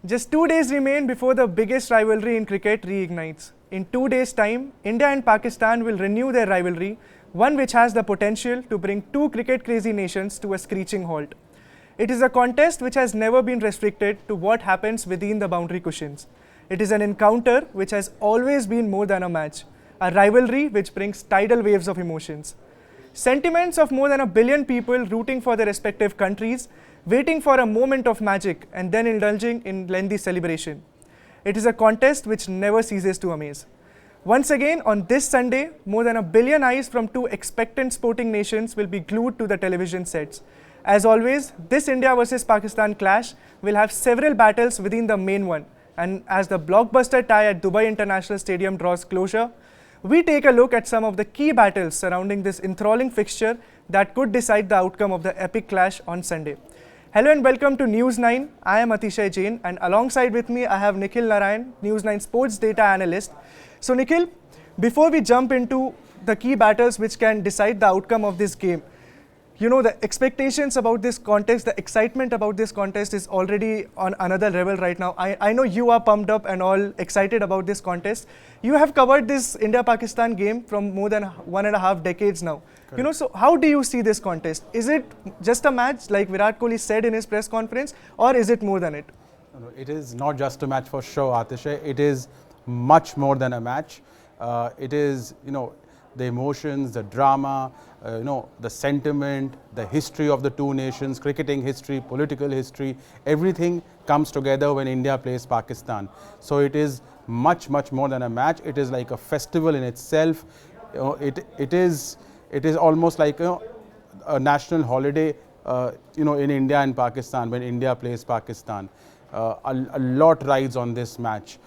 Just 2 days remain before the biggest rivalry in cricket reignites. In 2 days' time, India and Pakistan will renew their rivalry, one which has the potential to bring two cricket-crazy nations to a screeching halt. It is a contest which has never been restricted to what happens within the boundary cushions. It is an encounter which has always been more than a match, a rivalry which brings tidal waves of emotions. Sentiments of more than a billion people rooting for their respective countries, waiting for a moment of magic and then indulging in lengthy celebration. It is a contest which never ceases to amaze. Once again, on this Sunday, more than a billion eyes from two expectant sporting nations will be glued to the television sets. As always, this India versus Pakistan clash will have several battles within the main one. And as the blockbuster tie at Dubai International Stadium draws closure, we take a look at some of the key battles surrounding this enthralling fixture that could decide the outcome of the epic clash on Sunday. Hello and welcome to News 9. I am Atishay Jain and alongside with me I have Nikhil Narayan, News 9 sports data analyst. So Nikhil, before we jump into the key battles which can decide the outcome of this game, you know, the expectations about this contest, the excitement about this contest is already on another level right now. I know you are pumped up and all excited about this contest. You have covered this India-Pakistan game from more than 1.5 decades now. Correct. You know, so how do you see this contest? Is it just a match like Virat Kohli said in his press conference, or is it more than it? No, it is not just a match for sure, Atishay. It is much more than a match. It is, the emotions, the drama, the sentiment, the history of the two nations, cricketing history, political history, everything comes together when India plays Pakistan. So it is much more than a match. It is like a festival in itself. It is almost like a national holiday, in India and Pakistan when India plays Pakistan. A lot rides on this match.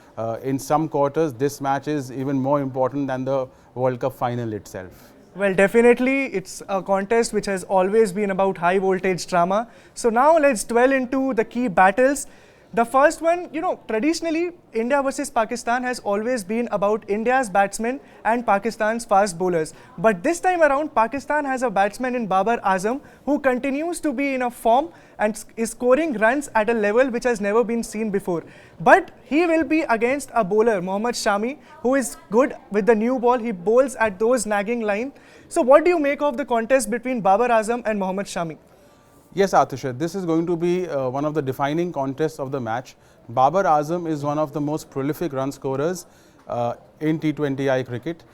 In some quarters, this match is even more important than the World Cup final itself. Well, definitely, it's a contest which has always been about high voltage drama. So now let's dwell into the key battles. The first one, traditionally, India versus Pakistan has always been about India's batsmen and Pakistan's fast bowlers. But this time around, Pakistan has a batsman in Babar Azam who continues to be in a form and is scoring runs at a level which has never been seen before. But he will be against a bowler, Mohammad Shami, who is good with the new ball. He bowls at those nagging line. So what do you make of the contest between Babar Azam and Mohammad Shami? Yes, Atisha, this is going to be one of the defining contests of the match. Babar Azam is one of the most prolific run scorers in T20I cricket.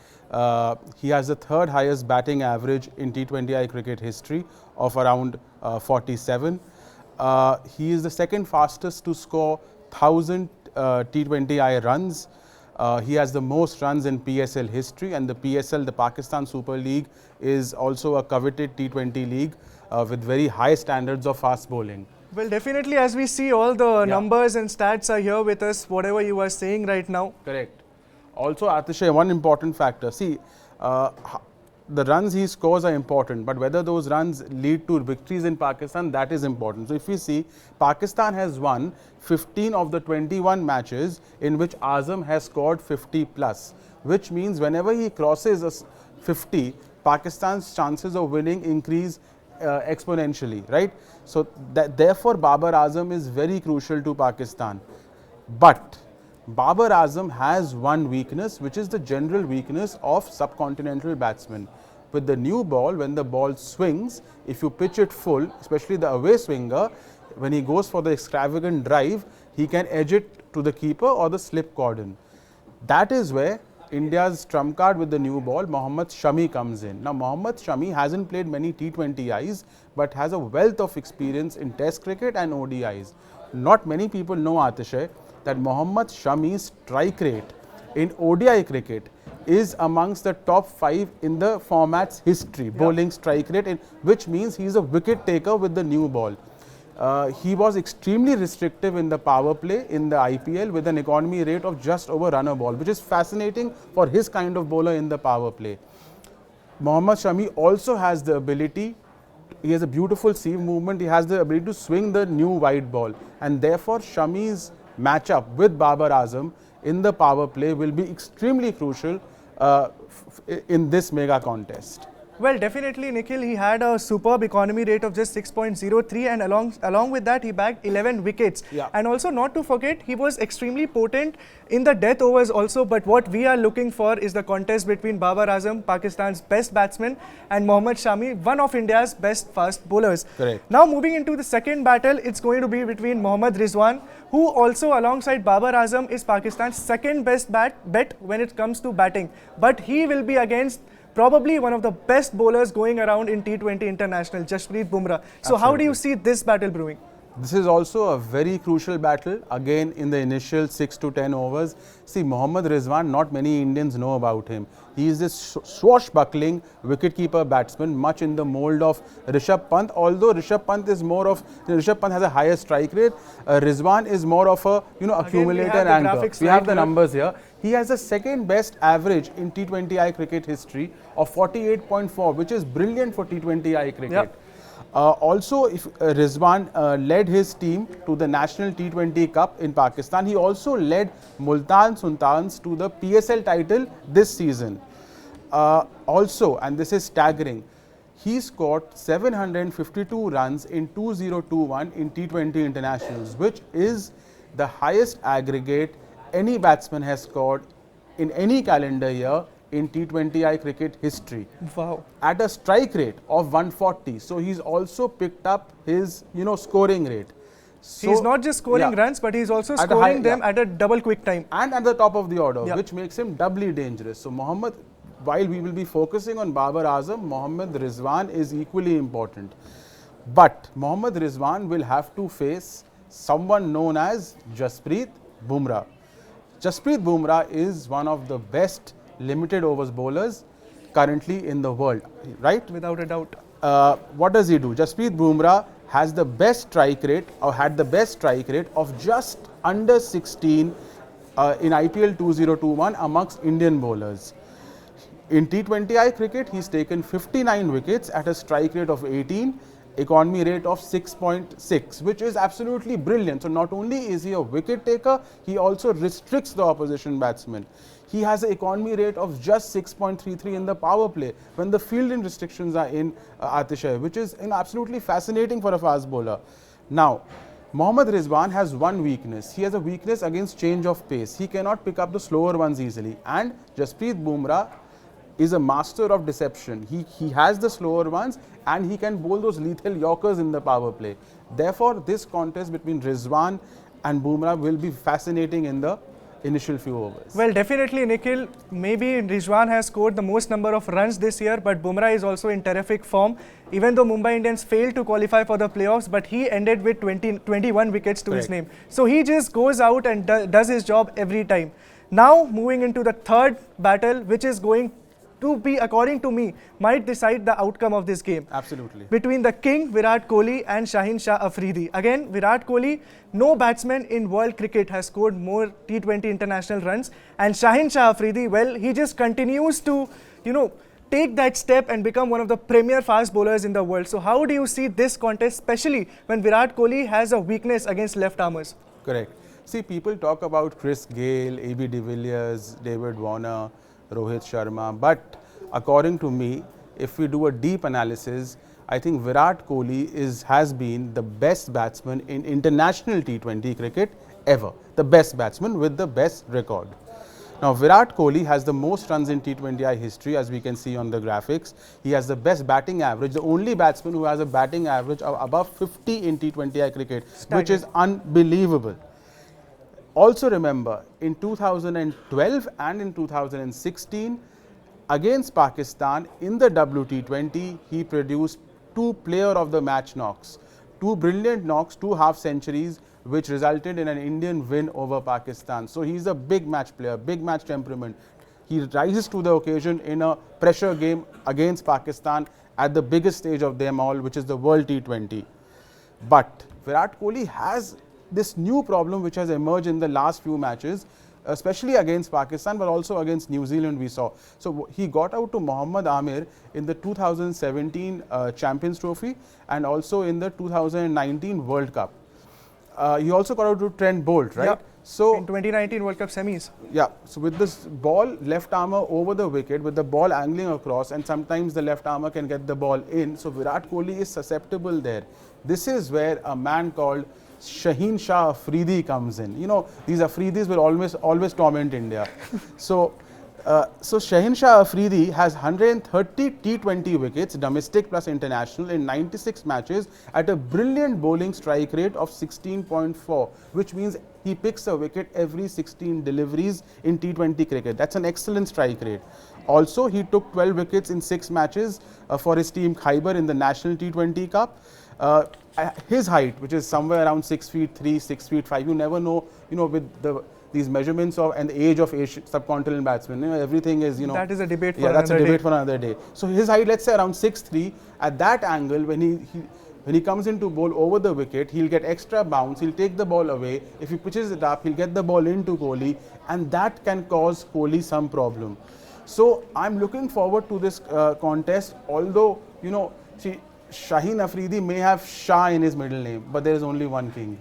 He has the third highest batting average in T20I cricket history of around 47. He is the second fastest to score 1,000 T20I runs. He has the most runs in PSL history, and the PSL, the Pakistan Super League, is also a coveted T20 league with very high standards of fast bowling. Well, definitely, as we see, all the numbers and stats are here with us, whatever you are saying right now. Correct. Also, Atishay, one important factor. See, the runs he scores are important, but whether those runs lead to victories in Pakistan, that is important. So if we see, Pakistan has won 15 of the 21 matches in which Azam has scored 50 plus, which means whenever he crosses a 50, Pakistan's chances of winning increase exponentially, right? So therefore Babar Azam is very crucial to Pakistan. But Babar Azam has one weakness, which is the general weakness of subcontinental batsmen. With the new ball, when the ball swings, if you pitch it full, especially the away swinger, when he goes for the extravagant drive, he can edge it to the keeper or the slip cordon. That is where India's trump card with the new ball, Mohammad Shami, comes in. Now, Mohammad Shami hasn't played many T20Is, but has a wealth of experience in Test cricket and ODIs. Not many people know, Atishay, that Mohammad Shami's strike rate in ODI cricket is amongst the top 5 in the format's history, bowling strike rate, which means he's a wicket taker with the new ball. He was extremely restrictive in the power play in the IPL with an economy rate of just over runner ball, which is fascinating for his kind of bowler in the power play. Mohammad Shami also has the ability, he has a beautiful seam movement, he has the ability to swing the new wide ball, and therefore Shami's matchup with Babar Azam in the power play will be extremely crucial in this mega contest. Well, definitely, Nikhil, he had a superb economy rate of just 6.03, and along with that, he bagged 11 wickets. Yeah. And also, not to forget, he was extremely potent in the death overs also. But what we are looking for is the contest between Babar Azam, Pakistan's best batsman, and Mohammad Shami, one of India's best fast bowlers. Correct. Now, moving into the second battle, it's going to be between Mohammad Rizwan, who also, alongside Babar Azam, is Pakistan's second best bet when it comes to batting. But he will be against probably one of the best bowlers going around in T20 International, Jasprit Bumrah. So how do you see this battle brewing? This is also a very crucial battle, again in the initial 6 to 10 overs. See, Mohammad Rizwan, not many Indians know about him. He is this swashbuckling wicketkeeper batsman, much in the mold of Rishabh Pant. Although Rishabh Pant is more of, Rishabh Pant has a higher strike rate, Rizwan is more of a, accumulator and anchor. We have the numbers here. He has the second best average in T20I cricket history of 48.4, which is brilliant for T20I cricket. Yep. Also, if Rizwan led his team to the National T20 Cup in Pakistan, he also led Multan Sultans to the PSL title this season. Also, and this is staggering, he scored 752 runs in 2021 in T20 internationals, which is the highest aggregate any batsman has scored in any calendar year in T20I cricket history. Wow. At a strike rate of 140. So he's also picked up his, scoring rate. So he's not just scoring runs, but he's also scoring them at a double quick time. And at the top of the order, which makes him doubly dangerous. So Mohammad, while we will be focusing on Babar Azam, Mohammad Rizwan is equally important. But Mohammad Rizwan will have to face someone known as Jasprit Bumrah. Jasprit Bumrah is one of the best limited overs bowlers currently in the world, right? Without a doubt. What does he do? Jasprit Bumrah has the best strike rate, or had the best strike rate of just under 16 in IPL 2021 amongst Indian bowlers. In T20I cricket, he's taken 59 wickets at a strike rate of 18, economy rate of 6.6, which is absolutely brilliant. So not only is he a wicket taker, he also restricts the opposition batsman. He has an economy rate of just 6.33 in the power play when the fielding restrictions are in Atishay, which is absolutely fascinating for a fast bowler. Now, Mohammad Rizwan has one weakness. He has a weakness against change of pace. He cannot pick up the slower ones easily. And Jasprit Bumrah is a master of deception. He has the slower ones and he can bowl those lethal Yorkers in the power play. Therefore, this contest between Rizwan and Bumrah will be fascinating in the initial few overs. Well, definitely, Nikhil. Maybe Rizwan has scored the most number of runs this year, but Bumrah is also in terrific form. Even though Mumbai Indians failed to qualify for the playoffs, but he ended with 21 wickets to his name. So he just goes out and does his job every time. Now, moving into the third battle, which is going to be, according to me, might decide the outcome of this game. Absolutely. Between the king, Virat Kohli, and Shaheen Shah Afridi. Again, Virat Kohli, no batsman in world cricket has scored more T20 international runs. And Shaheen Shah Afridi, well, he just continues to, take that step and become one of the premier fast bowlers in the world. So how do you see this contest, especially when Virat Kohli has a weakness against left armers? Correct. See, people talk about Chris Gayle, AB de Villiers, David Warner, Rohit Sharma, but according to me, if we do a deep analysis, I think Virat Kohli has been the best batsman in international T20 cricket ever. The best batsman with the best record. Now, Virat Kohli has the most runs in T20I history, as we can see on the graphics. He has the best batting average, the only batsman who has a batting average of above 50 in T20I cricket, which is unbelievable. Also remember, in 2012 and in 2016, against Pakistan in the WT20, he produced 2 player of the match knocks, 2 brilliant knocks, 2 half centuries, which resulted in an Indian win over Pakistan. So he's a big match player, big match temperament. He rises to the occasion in a pressure game against Pakistan at the biggest stage of them all, which is the World T20. But Virat Kohli has this new problem which has emerged in the last few matches, especially against Pakistan, but also against New Zealand we saw. So he got out to Mohammad Amir in the 2017 Champions Trophy and also in the 2019 World Cup. he also got out to Trent Bolt, right? Yeah. So In 2019 World Cup semis. yeah, so with this ball, left armour over the wicket, with the ball angling across, and sometimes the left armour can get the ball in. So Virat Kohli is susceptible there. This is where a man called Shaheen Shah Afridi comes in. You know, these Afridis will always torment India. So Shaheen Shah Afridi has 130 T20 wickets, domestic plus international, in 96 matches at a brilliant bowling strike rate of 16.4, which means he picks a wicket every 16 deliveries in T20 cricket. That's an excellent strike rate. Also, he took 12 wickets in 6 matches for his team Khyber in the National T20 Cup. His height, which is somewhere around 6 feet 3, 6 feet 5, you never know, with these measurements of and the age of subcontinental batsmen, everything is, That is a debate for yeah, that's a another debate day. for another day. So his height, let's say around 6'3", at that angle, when he comes in to bowl over the wicket, he'll get extra bounce, he'll take the ball away. If he pitches it up, he'll get the ball into Kohli, and that can cause Kohli some problem. So I'm looking forward to this contest, although, see, Shaheen Afridi may have Shah in his middle name, but there is only one king.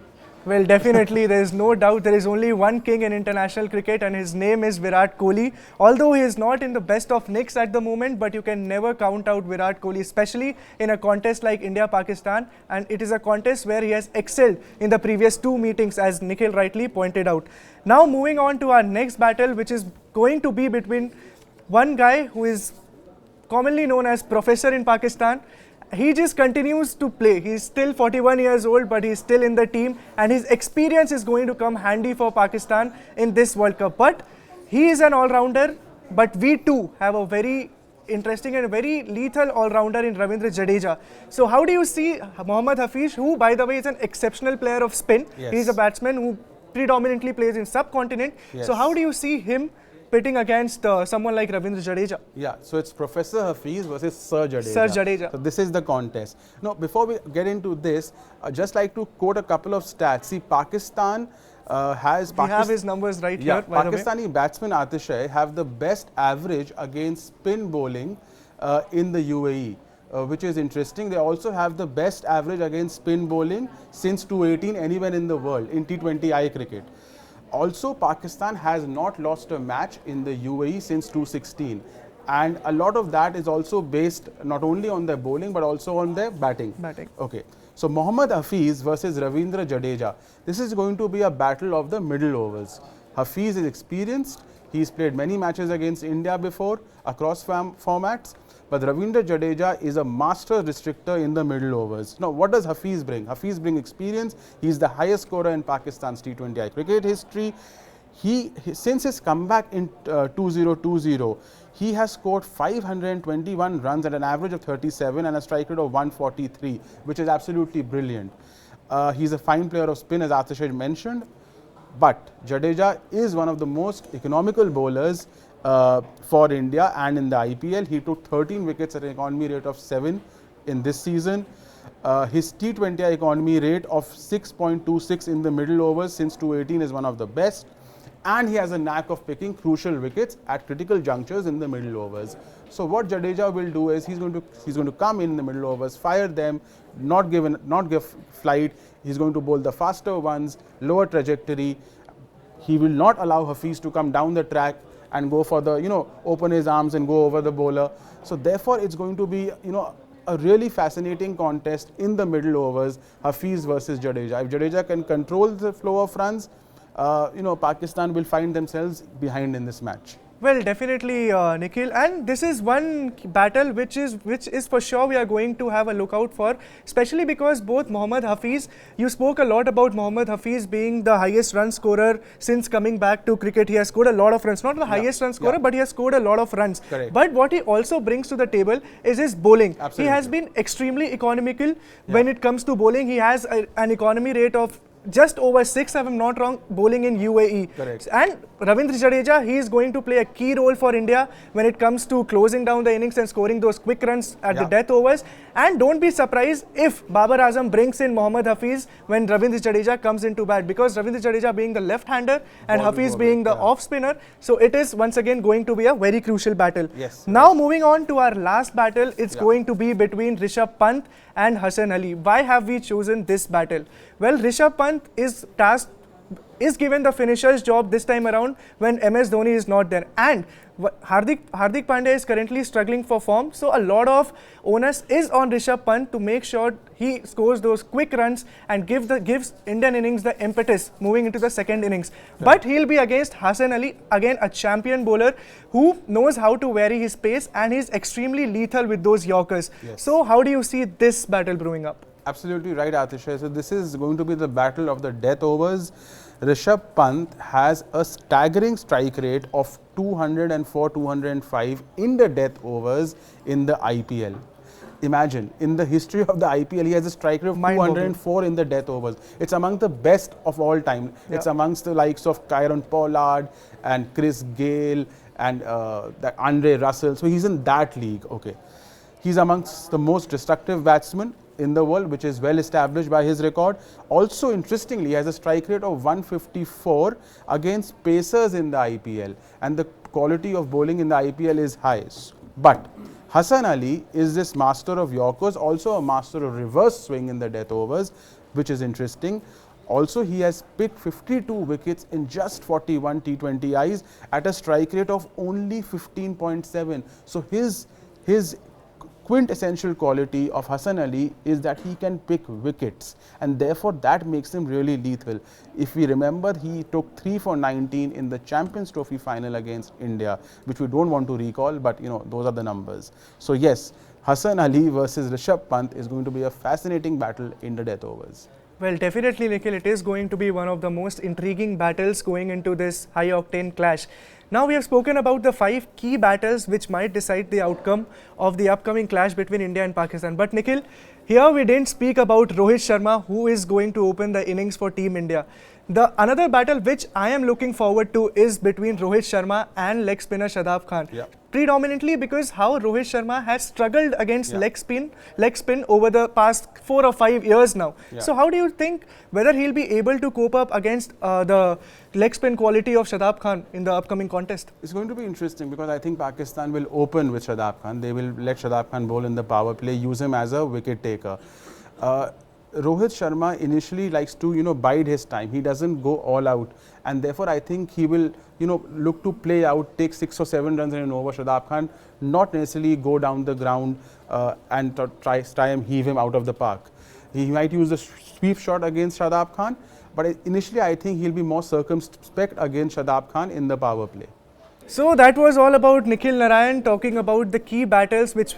Well, definitely, there is no doubt there is only one king in international cricket, and his name is Virat Kohli. Although he is not in the best of nicks at the moment, but you can never count out Virat Kohli, especially in a contest like India-Pakistan. And it is a contest where he has excelled in the previous 2 meetings, as Nikhil rightly pointed out. Now, moving on to our next battle, which is going to be between one guy who is commonly known as Professor in Pakistan. He just continues to play. He's still 41 years old, but he's still in the team, and his experience is going to come handy for Pakistan in this World Cup. But he is an all-rounder, but we too have a very interesting and very lethal all-rounder in Ravindra Jadeja. So how do you see Mohammad Hafiz, who by the way is an exceptional player of spin? Yes. He's a batsman who predominantly plays in subcontinent. Yes. So how do you see him pitting against someone like Ravindra Jadeja? Yeah, so it's Professor Hafiz versus Sir Jadeja. Sir Jadeja. So this is the contest. Now, before we get into this, I'd just like to quote a couple of stats. See, Pakistan has... We have his numbers right yeah, here, by the way. Pakistani batsmen Atishay have the best average against spin bowling in the UAE. Which is interesting. They also have the best average against spin bowling since 2018 anywhere in the world in T20I cricket. Also, Pakistan has not lost a match in the UAE since 2016, and a lot of that is also based not only on their bowling but also on their batting. Okay, so Mohammad Hafiz versus Ravindra Jadeja. This is going to be a battle of the middle overs. Hafiz is experienced. He's played many matches against India before across formats. But Ravindra Jadeja is a master restrictor in the middle overs. Now, what does Hafiz bring? Hafiz brings experience. He's the highest scorer in Pakistan's T20I cricket history. Since his comeback in 2020, he has scored 521 runs at an average of 37 and a strike rate of 143, which is absolutely brilliant. He's a fine player of spin, as Atishay mentioned. But Jadeja is one of the most economical bowlers for India, and in the IPL, he took 13 wickets at an economy rate of 7 in this season. His T20I economy rate of 6.26 in the middle overs since 2018 is one of the best, and he has a knack of picking crucial wickets at critical junctures in the middle overs. So what Jadeja will do is he's going to come in the middle overs, fire them, not give flight. He's going to bowl the faster ones, lower trajectory. He will not allow Hafiz to come down the track and go for the, open his arms and go over the bowler. So therefore, it's going to be, a really fascinating contest in the middle overs, Hafiz versus Jadeja. If Jadeja can control the flow of runs, Pakistan will find themselves behind in this match. Well, definitely, Nikhil, and this is one battle which is for sure we are going to have a look out for, especially because both Mohammad Hafiz, you spoke a lot about Mohammad Hafiz being the highest run scorer since coming back to cricket. He has scored a lot of runs, not the highest run scorer, but he has scored a lot of runs. Correct. But what he also brings to the table is his bowling. Absolutely. He has been extremely economical when it comes to bowling. He has an economy rate of just over 6, if I'm not wrong, bowling in UAE. Correct. And Ravindra Jadeja, he is going to play a key role for India when it comes to closing down the innings and scoring those quick runs at the death overs. And don't be surprised if Babar Azam brings in Mohammad Hafiz when Ravindra Jadeja comes into bat, because Ravindra Jadeja being the left-hander and Hafiz being the off-spinner. So it is once again going to be a very crucial battle. Yes. Now moving on to our last battle, it's going to be between Rishabh Pant and Hassan Ali. Why have we chosen this battle? Well, Rishabh Pant Pant is given the finisher's job this time around when MS Dhoni is not there, and Hardik Pandya is currently struggling for form, so a lot of onus is on Rishabh Pant to make sure he scores those quick runs and gives Indian innings the impetus moving into the second innings. But he'll be against Hassan Ali, again a champion bowler who knows how to vary his pace, and he's extremely lethal with those Yorkers. So how do you see this battle brewing up? Absolutely right, Atishay. So this is going to be the battle of the death overs. Rishabh Pant has a staggering strike rate of 204, 205 in the death overs in the IPL. Imagine, in the history of the IPL, he has a strike rate of 204 in the death overs. It's among the best of all time. It's amongst the likes of Kieron Pollard and Chris Gale and Andre Russell. So he's in that league. Okay, he's amongst the most destructive batsmen in the world, which is well established by his record. Also, interestingly, he has a strike rate of 154 against pacers in the IPL, and the quality of bowling in the IPL is high. But Hassan Ali is this master of Yorkers, also a master of reverse swing in the death overs, which is interesting. Also, he has picked 52 wickets in just 41 T20Is at a strike rate of only 15.7. So his quintessential quality of Hassan Ali is that he can pick wickets, and therefore that makes him really lethal. If we remember, he took 3 for 19 in the Champions Trophy final against India, which we don't want to recall, but you know, those are the numbers. So yes, Hassan Ali versus Rishabh Pant is going to be a fascinating battle in the death overs. Well, definitely, Nikhil, it is going to be one of the most intriguing battles going into this high-octane clash. Now, we have spoken about the 5 key battles which might decide the outcome of the upcoming clash between India and Pakistan. But Nikhil, here we didn't speak about Rohit Sharma, who is going to open the innings for Team India. The another battle which I am looking forward to is between Rohit Sharma and leg spinner Shadab Khan. Predominantly because how Rohit Sharma has struggled against leg spin over the past 4 or 5 years now. So how do you think whether he'll be able to cope up against the leg spin quality of Shadab Khan in the upcoming contest? It's going to be interesting because I think Pakistan will open with Shadab Khan. They will let Shadab Khan bowl in the power play, use him as a wicket taker. Rohit Sharma initially likes to, bide his time. He doesn't go all out, and therefore I think he will, look to play out, take 6 or 7 runs in an over. Shadab Khan, not necessarily go down the ground and try and heave him out of the park. He might use a sweep shot against Shadab Khan, but initially I think he'll be more circumspect against Shadab Khan in the power play. So that was all about Nikhil Narayan talking about the key battles which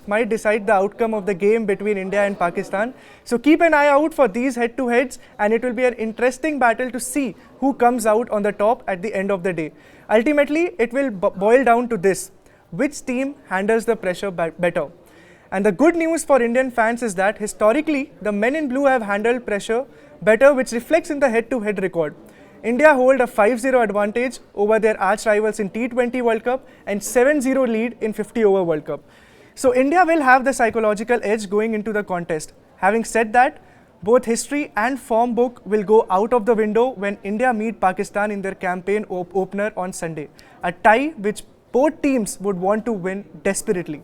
might decide the outcome of the game between India and Pakistan. So keep an eye out for these head-to-heads, and it will be an interesting battle to see who comes out on the top at the end of the day. Ultimately, it will boil down to this: which team handles the pressure better? And the good news for Indian fans is that historically, the men in blue have handled pressure better, which reflects in the head-to-head record. India hold a 5-0 advantage over their arch rivals in T20 World Cup and 7-0 lead in 50-over World Cup. So India will have the psychological edge going into the contest. Having said that, both history and form book will go out of the window when India meet Pakistan in their campaign opener on Sunday. A tie which both teams would want to win desperately.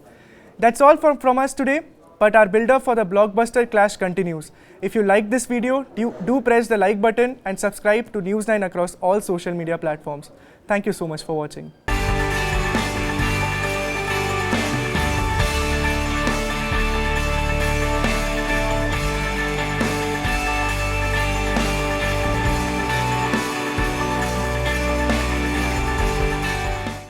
That's all from us today. But our build-up for the blockbuster clash continues. If you like this video, do press the like button and subscribe to News9 across all social media platforms. Thank you so much for watching.